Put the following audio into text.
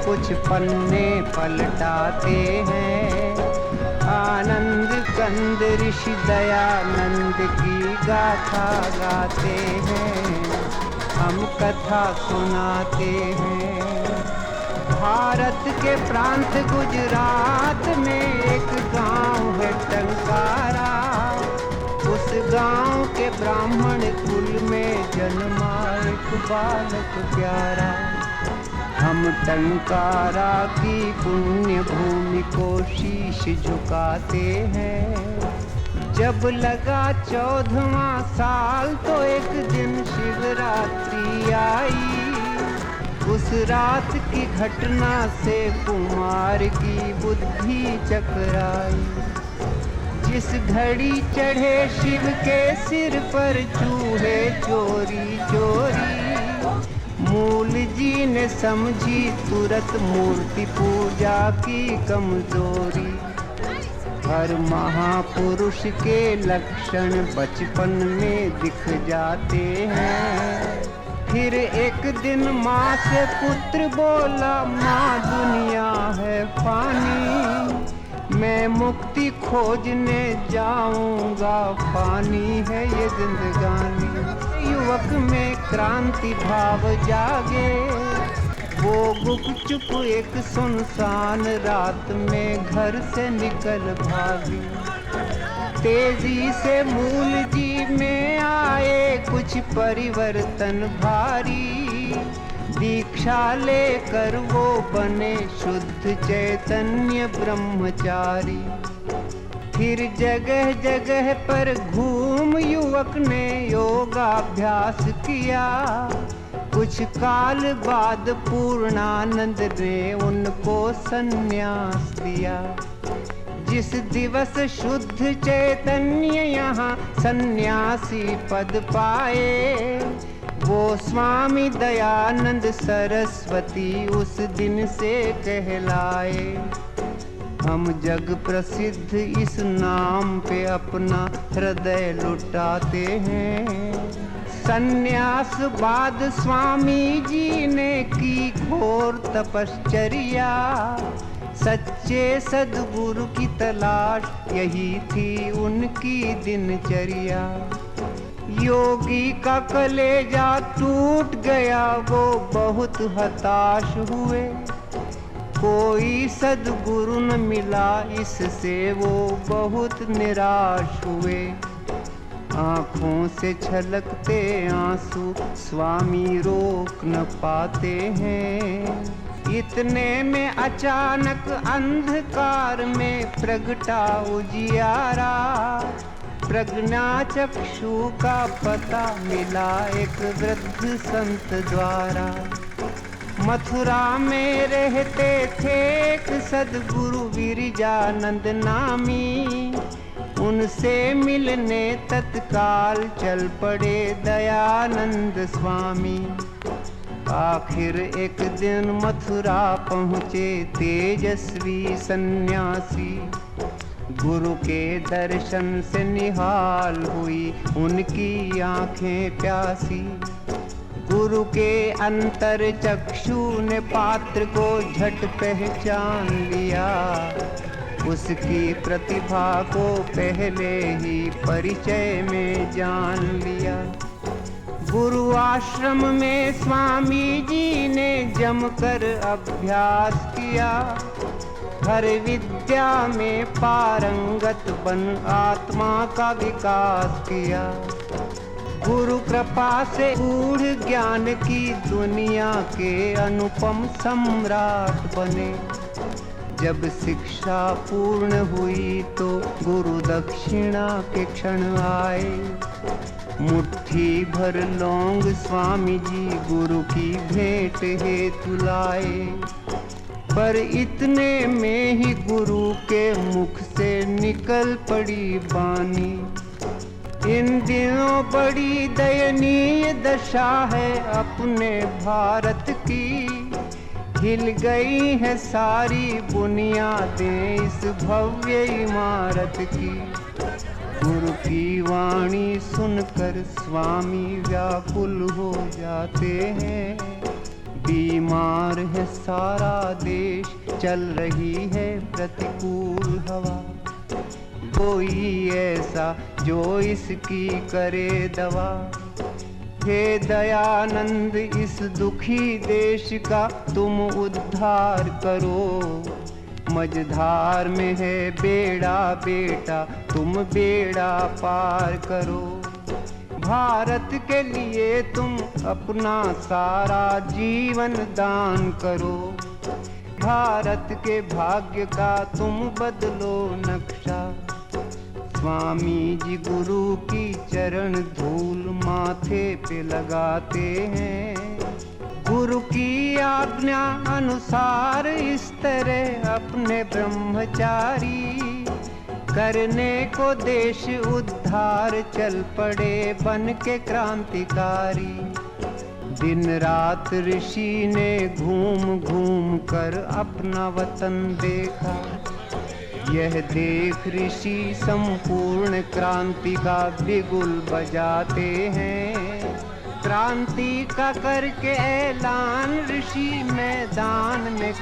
कुछ पन्ने पलटाते हैं। आनंद कंद ऋषि दयानंद की गाथा गाते हैं, हम कथा सुनाते हैं। भारत के प्रांत गुजरात में एक गांव है टंकारा, उस गांव के ब्राह्मण कुल में जन्मा एक बालक प्यारा। हम टंकारा की पुण्य भूमि को शीश झुकाते हैं। जब लगा 14वां साल तो एक दिन शिवरात्रि आई। उस रात की घटना से कुमार की बुद्धि चकराई। जिस घड़ी चढ़े शिव के सिर पर चूहे चोरी चोरी, मूल जी ने समझी तुरंत मूर्ति पूजा की कमजोरी। हर महापुरुष के लक्षण बचपन में दिख जाते हैं। फिर एक दिन माँ से पुत्र बोला, माँ दुनिया है फानी, मैं मुक्ति खोजने जाऊंगा, पानी है ये जिंदगानी। युवक में क्रांति भाव जागे, वो गुपचुप एक सुनसान रात में घर से निकल भागी। तेजी से मूल जी में आए कुछ परिवर्तन भारी। दीक्षा लेकर वो बने शुद्ध चैतन्य ब्रह्मचारी। फिर जगह जगह पर घूम युवक ने योगाभ्यास किया। कुछ काल बाद पूर्णानंद ने उनको संन्यास दिया। जिस दिवस शुद्ध चैतन्य यहाँ सन्यासी पद पाए, वो स्वामी दयानंद सरस्वती उस दिन से कहलाए। हम जग प्रसिद्ध इस नाम पे अपना हृदय लुटाते हैं। सन्यास बाद स्वामी जी ने की घोर तपश्चर्या। सच्चे सद्गुरु की तलाश यही थी उनकी दिनचर्या। योगी का कलेजा टूट गया, वो बहुत हताश हुए। कोई सद्गुरु न मिला, इससे वो बहुत निराश हुए। आँखों से छलकते आंसू स्वामी रोक न पाते हैं। इतने में अचानक अंधकार में प्रगटा उजियारा। प्रज्ञा चक्षु का पता मिला एक वृद्ध संत द्वारा। मथुरा में रहते थे एक सद्गुरु विरजानंद नामी। उनसे मिलने तत्काल चल पड़े दयानंद स्वामी। आखिर एक दिन मथुरा पहुँचे तेजस्वी सन्यासी। गुरु के दर्शन से निहाल हुई उनकी आंखें प्यासी। गुरु के अंतर चक्षु ने पात्र को झट पहचान लिया। उसकी प्रतिभा को पहले ही परिचय में जान लिया। गुरु आश्रम में स्वामी जी ने जमकर अभ्यास किया। हर विद्या में पारंगत बन आत्मा का विकास किया। गुरु कृपा से गूढ़ ज्ञान की दुनिया के अनुपम सम्राट बने। जब शिक्षा पूर्ण हुई तो गुरु दक्षिणा के क्षण आए। मुट्ठी भर लौंग स्वामी जी गुरु की भेंट हेतु लाए। पर इतने में ही गुरु के मुख से निकल पड़ी बानी। इन दिनों बड़ी दयनीय दशा है अपने भारत की। हिल गई है सारी बुनियादें इस भव्य इमारत की। गुरु की वाणी सुनकर स्वामी व्याकुल हो जाते हैं। बीमार है सारा देश, चल रही है प्रतिकूल हवा। कोई ऐसा जो इसकी करे दवा। हे दयानंद इस दुखी देश का तुम उद्धार करो। मझधार में है बेड़ा बेटा, तुम बेड़ा पार करो। भारत के लिए तुम अपना सारा जीवन दान करो। भारत के भाग्य का तुम बदलो नक्शा। स्वामी जी गुरु की चरण धूल माथे पे लगाते हैं। गुरु की आज्ञा अनुसार इस तरह अपने ब्रह्मचारी करने को देश उद्धार चल पड़े बन के क्रांतिकारी। दिन रात ऋषि ने घूम घूम कर अपना वतन देखा। यह देख ऋषि संपूर्ण क्रांति का बिगुल बजाते हैं। क्रांति का करके ऐलान ऋषि मैदान में